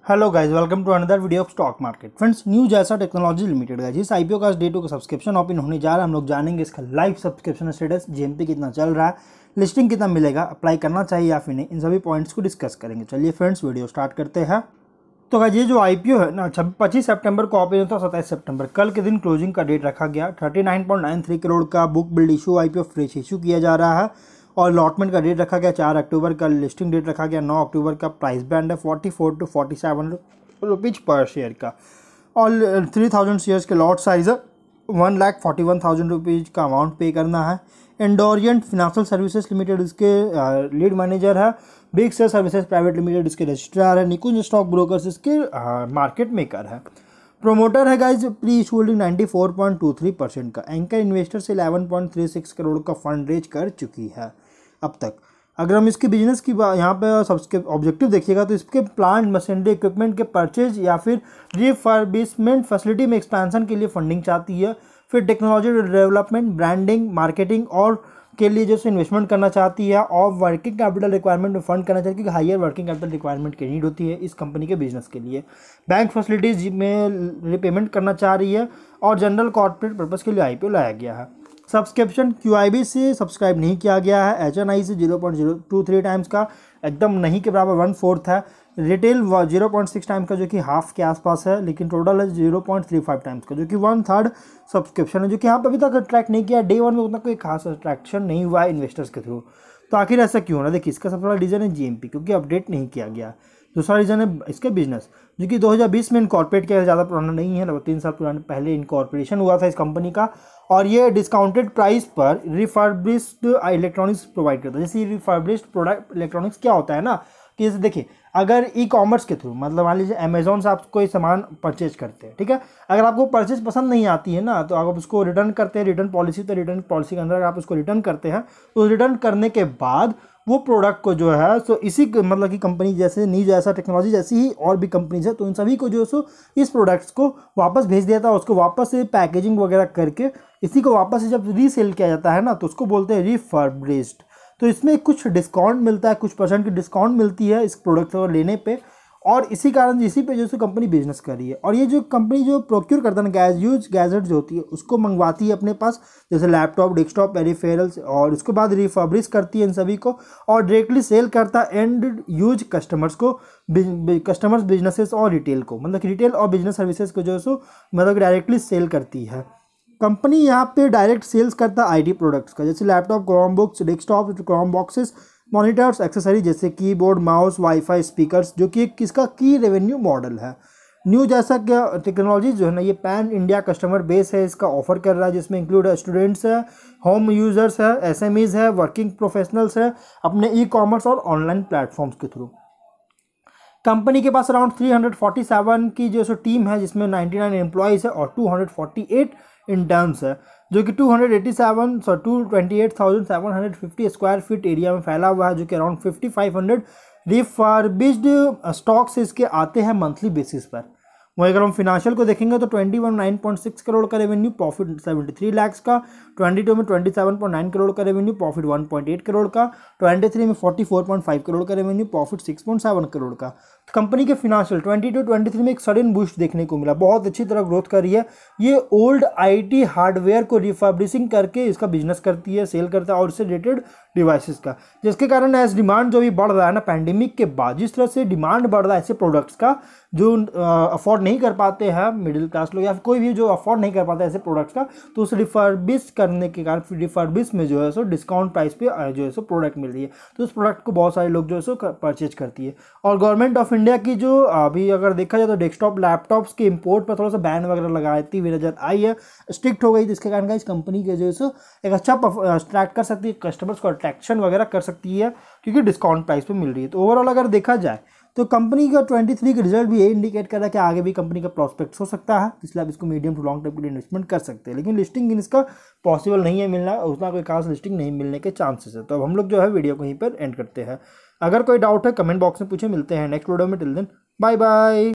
Hello guys, welcome to another video of stock market. Friends, new Jaisa technology limited guys, इस IPO का day 2 का subscription open होने जा रहा है। हम लोग जानेंगे इसका लाइव सब्सक्रिप्शन स्टेटस, जीएमपी कितना चल रहा है, लिस्टिंग कितना मिलेगा, अप्लाई करना चाहिए या फिर नहीं, इन सभी पॉइंट्स को डिस्कस करेंगे। चलिए फ्रेंड्स, वीडियो स्टार्ट करते हैं। तो गाइस, ये जो आईपीओ है ना, 25 सितंबर को ओपन होता है, 27 सितंबर कल के दिन क्लोजिंग का डेट रखा गया। 39.93 करोड़ का book build issue IPO fresh issue किया जा रहा है और अलॉटमेंट का डेट रखा गया 4 अक्टूबर का। लिस्टिंग डेट रखा गया 9 अक्टूबर का। प्राइस बैंड है 44 to 47 रुपीज पर शेयर का और 3000 शेयर्स के लॉट साइज है 1,41,000 रुपीज़ का अमाउंट पे करना है। एंडोरियंट फाइनेंशियल सर्विसेज लिमिटेड इसके लीड मैनेजर है। बिग से सर्विसेज प्राइवेट लिमिटेड इसके रजिस्ट्रार है। निकुंज स्टॉक ब्रोकर्स इसके मार्केट मेकर है। प्रोमोटर है गाइज प्री इशू होल्डिंग 94.23% का। एंकर इन्वेस्टर से 11.36 करोड़ का फंड रेज कर चुकी है अब तक। अगर हम इसके बिजनेस की यहाँ पे सबके ऑब्जेक्टिव देखिएगा तो इसके प्लांट मशीनरी इक्विपमेंट के परचेज या फिर रिफर्बिशमेंट फैसिलिटी में एक्सपेंशन के लिए फंडिंग चाहती है। फिर टेक्नोलॉजी डेवलपमेंट, ब्रांडिंग, मार्केटिंग और के लिए जो इन्वेस्टमेंट करना चाहती है और वर्किंग कैपिटल रिक्वायरमेंट में फंड करना चाहती है, क्योंकि हायर वर्किंग कैपिटल रिक्वायरमेंट की नीड होती है इस कंपनी के बिजनेस के लिए। बैंक फैसिलिटीज में रिपेमेंट करना चाह रही है और जनरल कॉर्पोरेट पर्पस के लिए आईपीओ लाया गया है। सब्सक्रिप्शन क्यूआईबी से सब्सक्राइब नहीं किया गया है। एचएनआई से 0.023 टाइम्स का, एकदम नहीं के बराबर 1/4 है। रिटेल 0.6 टाइम्स का, जो कि हाफ के आसपास है, लेकिन टोटल है 0.35 टाइम्स का, जो कि 1/3 सब्सक्रिप्शन है, जो कि यहाँ पर अभी तक अट्रैक्ट नहीं किया। डे 1 में उतना कोई खास अट्रैक्शन नहीं हुआ है इन्वेस्टर्स के थ्रू। तो आखिर ऐसा क्यों ना, देखिए इसका सबसे बड़ा रीज़न है जीएमपी, क्योंकि अपडेट नहीं किया गया। दूसरा रीज़न है इसके बिजनेस, जो कि 2020 में इनकॉर्पोरेट किया, ज़्यादा पुराना नहीं है, लगभग 3 साल पुराने पहले इनकॉर्पोरेशन हुआ था इस कंपनी का। और ये डिस्काउंटेड प्राइस पर रिफर्बिश्ड इलेक्ट्रॉनिक्स प्रोवाइड करता है। जैसे रिफर्बिश्ड प्रोडक्ट इलेक्ट्रॉनिक्स क्या होता है ना, कि जैसे देखिए, अगर ई कॉमर्स के थ्रू, मतलब मान लीजिए अमेजोन से आप कोई सामान परचेज करते हैं, ठीक है। अगर आपको परचेज पसंद नहीं आती है ना, तो आप उसको रिटर्न करते हैं। रिटर्न पॉलिसी, तो रिटर्न पॉलिसी के अंदर आप उसको रिटर्न करते हैं, तो रिटर्न करने के बाद वो प्रोडक्ट को जो है सो इसी मतलब कि कंपनी जैसे न्यू जैसा टेक्नोलॉजी जैसी ही और भी कंपनीज है, तो इन सभी को जो है सो इस प्रोडक्ट्स को वापस भेज दिया था। उसको वापस से पैकेजिंग वगैरह करके इसी को वापस से जब रीसेल किया जाता है ना, तो उसको बोलते हैं रिफर्बिश्ड। तो इसमें कुछ डिस्काउंट मिलता है, कुछ % की डिस्काउंट मिलती है इस प्रोडक्ट को लेने पे, और इसी कारण इसी पे जो है कंपनी बिजनेस कर रही है। और ये जो कंपनी जो प्रोक्योर करता है ना, यूज गैजेट जो होती है उसको मंगवाती है अपने पास, जैसे लैपटॉप, डेस्कटॉप, पेरिफेरल्स, और उसके बाद रिफर्बिश करती है इन सभी को और डायरेक्टली सेल करता है एंड यूज कस्टमर्स को, कस्टमर्स, बिजनेसेस और रिटेल को, मतलब कि रिटेल और बिजनेस सर्विसेज को जो है सो मतलब डायरेक्टली सेल करती है। कंपनी यहाँ पे डायरेक्ट सेल्स करता है आईटी प्रोडक्ट्स का, जैसे laptop, Chrome books, desktop, Chrome boxes, monitors, accessory जैसे कीबोर्ड, माउस, वाईफाई, स्पीकर्स, जो कि किसका की रेवेन्यू मॉडल है। न्यू जैसा क्या टेक्नोलॉजी जो है ना, ये पैन इंडिया कस्टमर बेस है इसका ऑफर कर रहा है, जिसमें इंक्लूड स्टूडेंट्स है, होम यूजर्स है, एसएमईज है, वर्किंग प्रोफेशनल्स है, अपने ई कॉमर्स और ऑनलाइन प्लेटफॉर्म्स के थ्रू। कंपनी के पास अराउंड 347 की जो सो टीम है, जिसमें 99 एम्प्लॉयज़ है और 248 इंटर्न्स है, जो कि 228,750 स्क्वायर फीट एरिया में फैला हुआ है, जो कि अराउंड 5500 रिफर्बिश्ड स्टॉक्स इसके आते हैं मंथली बेसिस पर। वहीं अगर हम फिनेंशियल को देखेंगे तो 21.96 करोड़ का रेवेन्यू, प्रॉफिट 73 लाख का। 22 में 27.9 करोड़ का रेवेन्यू, प्रॉफिट 1.8 करोड़ का। 23 में 44.5 करोड़ का रेवेन्यू, प्रॉफिट 6.7 करोड़ का। कंपनी के फिनेंशियल 22-23 में एक सडन बूस्ट देखने को मिला, बहुत अच्छी तरह ग्रोथ कर रही है। ये ओल्ड आईटी हार्डवेयर को रिफर्बिशिंग करके इसका बिजनेस करती है, सेल करता है, और इससे रिलेटेड डिवाइसेस का, जिसके कारण एज डिमांड जो भी बढ़ रहा है ना पैंडेमिक के बाद, जिस तरह से डिमांड बढ़ रहा है ऐसे प्रोडक्ट्स का जो अफोर्ड नहीं कर पाते हैं मिडिल क्लास लोग या फिर कोई भी जो अफोर्ड नहीं कर पाता है ऐसे प्रोडक्ट्स का, तो उसे रिफर्बिश करने के कारण रिफर्बिश में जो है सो डिस्काउंट प्राइस पे जो है सो प्रोडक्ट मिल रही है, तो उस प्रोडक्ट को बहुत सारे लोग जो है सो परचेज करती है। और गवर्नमेंट ऑफ इंडिया की जो अभी अगर देखा जाए तो डेस्कटॉप लैपटॉप्स के इंपोर्ट पर थोड़ा सा बैन वगैरह लगाती हुई नजर आई है, स्ट्रिक्ट हो गई, जिसके कारण इस कंपनी के जो है सो एक अच्छा अट्रैक्ट कर सकती है, कस्टमर्स को अट्रैक्शन वगैरह कर सकती है, क्योंकि डिस्काउंट प्राइस पे मिल रही है। तो ओवरऑल अगर देखा जाए तो कंपनी का 23 का रिजल्ट भी ये इंडिकेट कर रहा है कि आगे भी कंपनी का प्रॉस्पेक्ट्स हो सकता है, इसलिए आप इसको मीडियम टू लॉन्ग टर्म के लिए इन्वेस्टमेंट कर सकते हैं। लेकिन लिस्टिंग इसका पॉसिबल नहीं है मिलना, उतना कोई खास लिस्टिंग नहीं मिलने के चांसेस है। तो अब हम लोग जो है वीडियो को यहीं पर एंड करते हैं। अगर कोई डाउट है कमेंट बॉक्स में पूछे, मिलते हैं नेक्स्ट वीडियो में। Till then bye bye.